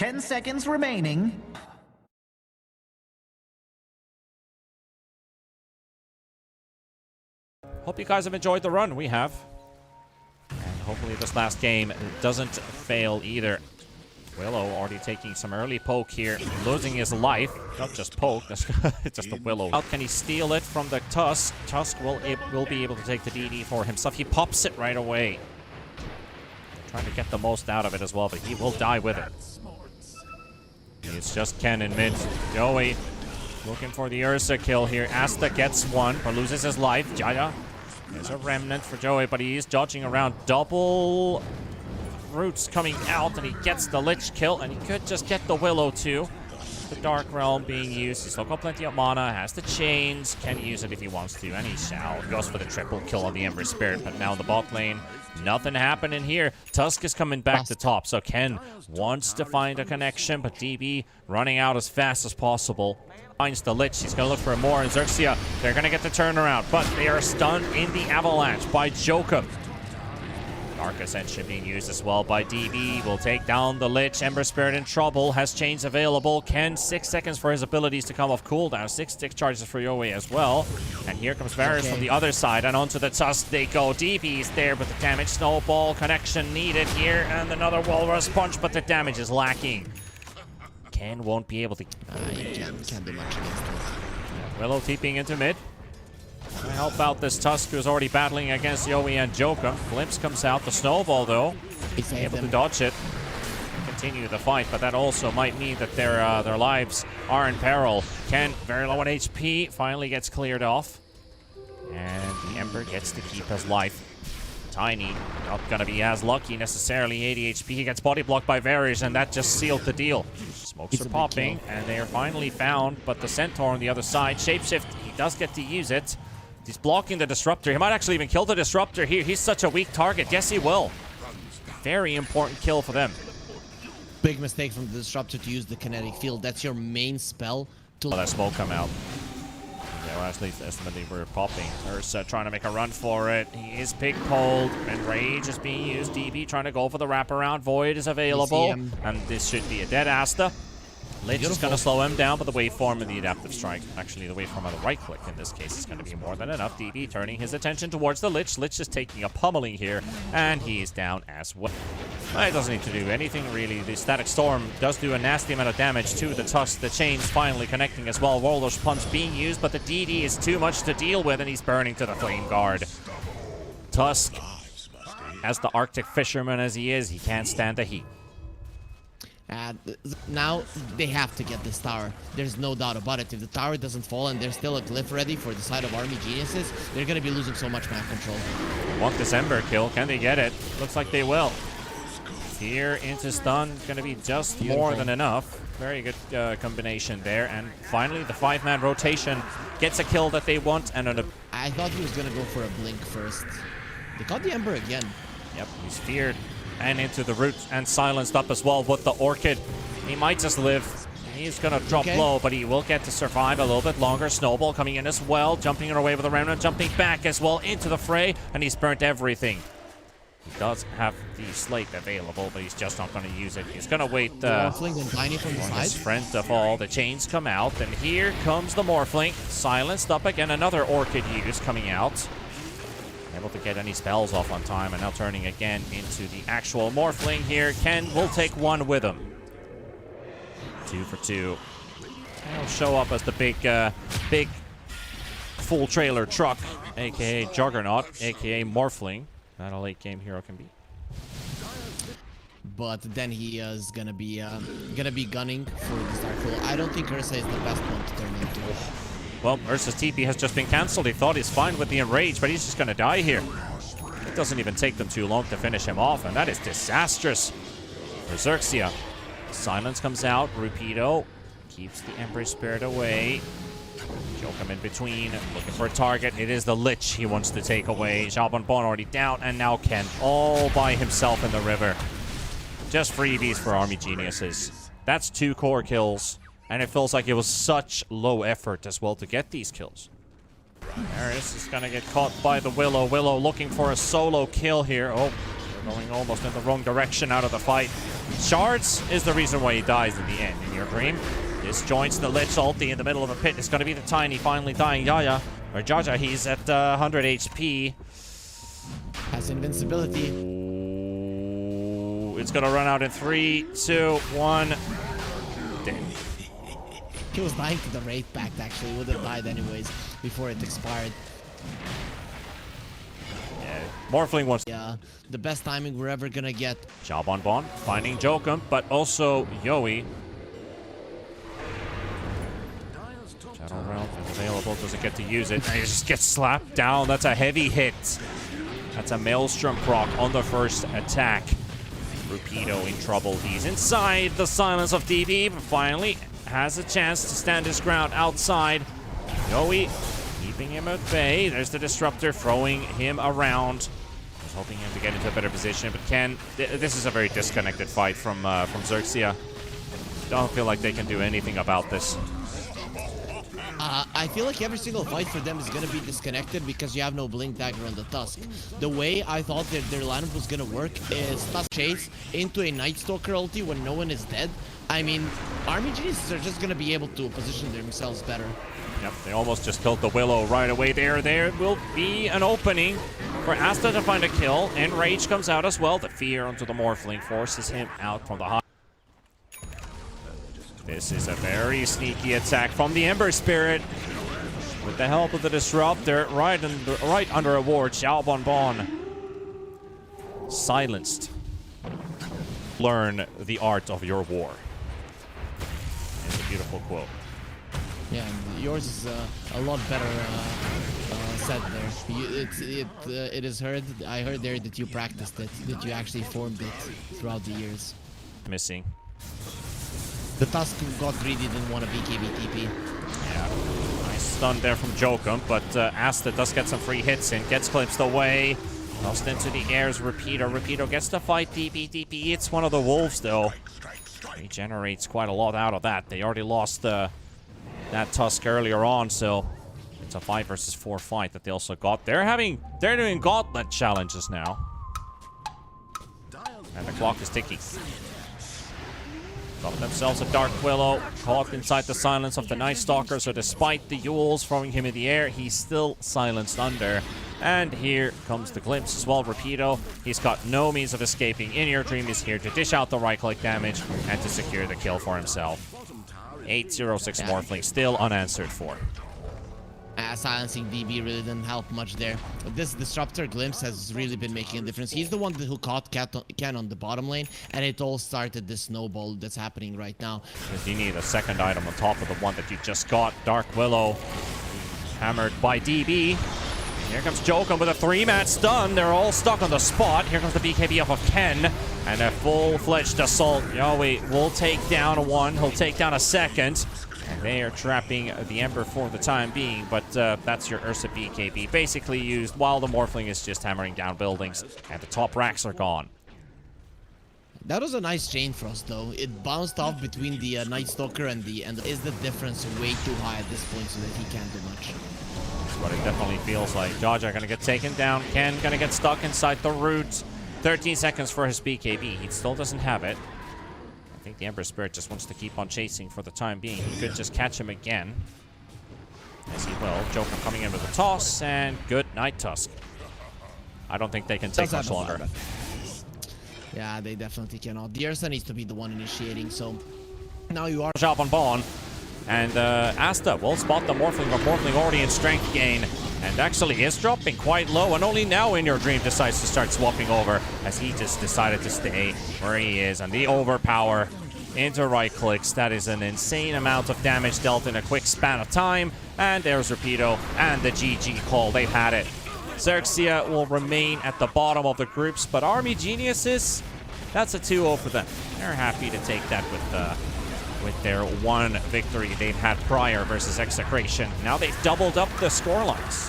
10 seconds remaining. Hope you guys have enjoyed the run. We have. And hopefully this last game doesn't fail either. Willow already taking some early poke here, losing his life. Not just poke, that's just the Willow. How can he steal it from the Tusk? Tusk will be able to take the DD for himself. He pops it right away. Trying to get the most out of it as well, but he will die with it. It's just Ken in mid. Joey looking for the XERXIA kill here. Asta gets one, but loses his life. Jaya, there's a remnant for Joey, but he is dodging around. Double roots coming out, and he gets the Lich kill, and he could just get the Willow too. The Dark Realm being used. He's still got plenty of mana, has the chains, can use it if he wants to, and he shall. He goes for the triple kill on the Ember Spirit, but now in the bot lane, nothing happening here. Tusk is coming back to top, so Ken wants to find a connection, but DB running out as fast as possible. Finds the Lich, he's going to look for more, and XERXIA, they're going to get the turnaround, but they are stunned in the avalanche by Jokum. Dark Ascension being used as well by DB. Will take down the Lich. Ember Spirit in trouble. Has chains available. Ken, 6 seconds for his abilities to come off cooldown. 6 stick charges for Yowie as well. And here comes Varus from the other side. And onto the Tusk they go. DB's there, but the damage snowball connection needed here. And another Walrus Punch, but the damage is lacking. Ken won't be able to... can't do much against it. Willow TPing into mid. To help out this Tusk who's already battling against Yowie and Jokum. Glimpse comes out. The snowball, though, he's able to dodge it. Continue the fight, but that also might mean that their lives are in peril. Ken, very low on HP, finally gets cleared off. And the Ember gets to keep his life. Tiny, not gonna be as lucky necessarily. 80 HP, he gets body blocked by Varus, and that just sealed the deal. Smokes are popping, and they are finally found, but the Centaur on the other side, Shapeshift, he does get to use it. He's blocking the Disruptor. He might actually even kill the Disruptor here. He's such a weak target. Yes, he will. Very important kill for them. Big mistake from the Disruptor to use the Kinetic Field. That's your main spell. To that smoke come out. Yeah, well, actually, estimating we're popping. Ursa trying to make a run for it. He is pig-pulled, and Rage is being used. DB trying to go for the wraparound. Void is available, and this should be a dead Asta. Lich is going to slow him down, but the waveform and the adaptive strike, actually the waveform on the right click in this case, is going to be more than enough. DB turning his attention towards the Lich. Lich is taking a pummeling here, and he is down as well. It doesn't need to do anything really. The Static Storm does do a nasty amount of damage to the Tusk. The chains finally connecting as well. Warlord's Punch being used, but the DD is too much to deal with, and he's burning to the Flame Guard. Tusk, as the Arctic fisherman as he is, he can't stand the heat. Now they have to get this tower. There's no doubt about it. If the tower doesn't fall and there's still a glyph ready for the side of Army Geniuses, they're going to be losing so much map control. Want this Ember kill. Can they get it? Looks like they will. Here into stun. Going to be just more than enough. Very good combination there. And finally, the 5-man rotation gets a kill that they want. And I thought he was going to go for a blink first. They got the Ember again. Yep, he's feared. And into the root and silenced up as well with the Orchid. He might just live. He's going to drop low, but he will get to survive a little bit longer. Snowball coming in as well, jumping it away with the Remnant, jumping back as well into the fray, and he's burnt everything. He does have the slate available, but he's just not going to use it. He's going to wait Morphling and Tiny from the side. His friend to fall. The chains come out, and here comes the Morphling. Silenced up again, another Orchid use coming out. Able to get any spells off on time, and now turning again into the actual Morphling here. Ken will take one with him. 2 for 2. He'll show up as the big full trailer truck, aka Juggernaut, aka Morphling. That a late game hero can be. But then he is gonna be gunning for the Star Pool. I don't think Ursa is the best one to turn into. Well, Ursa's TP has just been cancelled. He thought he's fine with the Enrage, but he's just going to die here. It doesn't even take them too long to finish him off, and that is disastrous for XERXIA. Silence comes out. Rupido keeps the Ember Spirit away. Jokum in between, looking for a target. It is the Lich he wants to take away. Xiaobonbon already down, and now Ken all by himself in the river. Just freebies for Army Geniuses. That's 2 core kills. And it feels like it was such low effort as well to get these kills. Varus is going to get caught by the Willow. Willow looking for a solo kill here. Oh, they're going almost in the wrong direction out of the fight. Shards is the reason why he dies in the end in your dream. Disjoints the Lich ulti in the middle of a pit. It's going to be the Tiny finally dying. Jaja, he's at 100 HP. Has invincibility. Ooh, it's going to run out in 3, 2, 1. Dead. He was dying to the Wraith Pact, actually. Would have died anyways before it expired. Yeah, Morphling wants... Yeah, the best timing we're ever going to get. Job on Bond, finding Jokum, but also Yowie. Shadow Realm is available, doesn't get to use it, and he just gets slapped down. That's a heavy hit. That's a Maelstrom proc on the first attack. Rupido in trouble. He's inside the silence of DB, but finally has a chance to stand his ground outside. Yowie keeping him at bay. There's the Disruptor throwing him around. Was hoping him to get into a better position, but this is a very disconnected fight from XERXIA. Don't feel like they can do anything about this. I feel like every single fight for them is going to be disconnected because you have no Blink Dagger on the Tusk. The way I thought that their lineup was going to work is Tusk chase into a Night Stalker ulti when no one is dead. I mean, Army Geniuses are just going to be able to position themselves better. Yep, they almost just killed the Willow right away there. There will be an opening for Asta to find a kill. Enrage comes out as well. The fear onto the Morphling forces him out from the high. This is a very sneaky attack from the Ember Spirit. With the help of the Disruptor, right under a ward, Xiao Bonbon silenced. Learn the art of your war. It's a beautiful quote. Yeah, and yours is a lot better said there. It is heard. I heard there that you practiced it, that you actually formed it throughout the years. Missing. The Tusk got greedy, didn't want to BKB TP. Yeah, nice stun there from Jokum, but Asta does get some free hits in, gets clipped away. Lost into the airs, Rapido gets to fight DP. It's one of the wolves though. Regenerates quite a lot out of that. They already lost that Tusk earlier on, so it's a 5 versus 4 fight that they also got. They're doing gauntlet challenges now. And the clock is ticking. Got themselves a Dark Willow, caught inside the silence of the Night Stalker, so despite the Yules throwing him in the air, he's still silenced under. And here comes the glimpse as well. Rapido, he's got no means of escaping. In Your Dream is here to dish out the right-click damage and to secure the kill for himself. 806 Morphling still unanswered for. Silencing DB really didn't help much there. But this Disruptor glimpse has really been making a difference. He's the one who caught Ken on the bottom lane, and it all started this snowball that's happening right now. Because you need a second item on top of the one that you just got. Dark Willow hammered by DB. Here comes Jokum with a 3-man stun. They're all stuck on the spot. Here comes the BKB off of Ken. And a full-fledged assault. Yowie will take down one. He'll take down a second. And they are trapping the Ember for the time being. But that's your Ursa BKB. Basically used while the Morphling is just hammering down buildings. And the top racks are gone. That was a nice chain thrust though. It bounced off between the Night Stalker and the end. Is the difference way too high at this point so that he can't do much? That's what it definitely feels like. Jaja gonna get taken down. Ken gonna get stuck inside the root. 13 seconds for his BKB. He still doesn't have it. I think the Ember Spirit just wants to keep on chasing for the time being. He could just catch him again. As he will. Joker coming in with a toss, and good night, Tusk. I don't think they can take much longer. Yeah, they definitely cannot. The Ursa needs to be the one initiating, so now you are Job on Bond. And Asta will spot the Morphling, but Morphling already in strength gain. And actually is dropping quite low, and only now In Your Dream decides to start swapping over, as he just decided to stay where he is. And the overpower into right clicks. That is an insane amount of damage dealt in a quick span of time. And there's Rapido and the GG call. They've had it. XERXIA will remain at the bottom of the groups, but Army Geniuses, that's a 2-0 for them. They're happy to take that with their one victory they've had prior versus Execration. Now they've doubled up the scorelines.